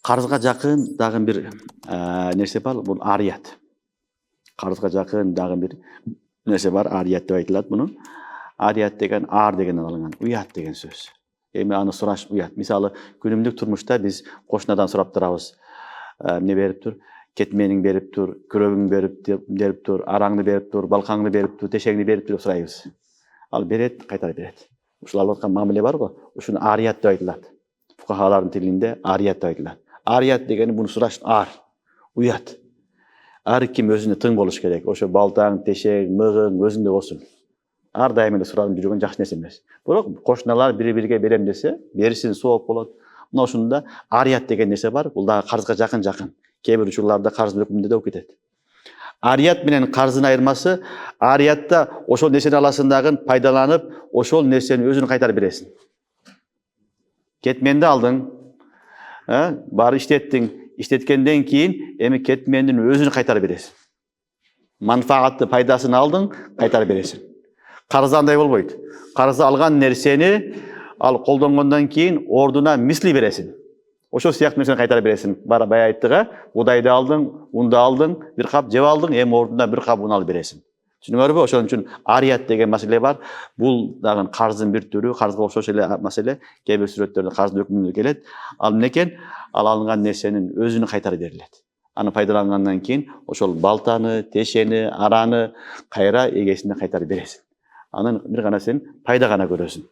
Карызга жакын дагы бир нерсе бар, бул арият. Карызга жакын дагы бир нерсе бар, арият деп айтылат муну. Арият деген ар дегенден алынган, уят деген сөз. Эми аны сураш уят. Мисалы, күнүмдүк турмушта биз кошунадан сурап турабыз. Эмне берип тур? Кетмениң берип тур, күрөгүң берип тур, араңды берип тур, балкаңды берип тур, тешеңди берип тур деп сурайбыз. Ал берет, кайтарып берет. Ушул алып аткан мамиле бар го, ушуну арият деп айтылат. Фукахалардын тилинде арият деп айтылат. Арият дегени буну сураш ар, уят. Ар ким өзүнө тың болуш керек. Ошо балтаң, тешең, мыгың өзүндө болсун. Ар дайым эле суранып жүргөн жакшы нерсе эмес. Бирок кошуналар бири-бириге берем десе, беришин сооп болот. Мына ошондо арият деген нерсе бар. Бул дагы карызга жакын. Кээ бир учурларда карыздын өкүмүндө да болуп кетет. Арият менен карыздын айырмасы, ариятта ошол нерсени аласың дагы пайдаланып, ошол нерсени өзүнө кайтарып бересиң. Кетменди алдың, баары иштеттиң, иштеткенден кийин эми кетмендин өзүнө кайтарып бересиң. Манфаатты, пайдасын алдың, кайтарып бересиң. Карыз андай болбойт. Карыз алган нерсени ал колдонгондон кийин ордуна мисли бересиң. Ошол сыяктуу нерсени кайтарып бересиң. Бара бая айттык, будайды алдың, унду алдың, бир кап жеп алдың, эми ордуна бир кап ун алып бересиң. Түшүнүңөрбү? Ошон үчүн арият деген маселе бар. Бул дагы карыздын бир түрү, карызга окшош эле маселе. Кээ бир сүрөттөрдө карыздын өкүмүндө келет. Ал эмнекен? Ал алынган нерсенин өзүнө кайтарып берилет. Аны пайдалангандан кийин ошол балтаны, тешени, араны кайра эгесине кайтарып бересиң. Анын бир гана сен пайда гана көрөсүң.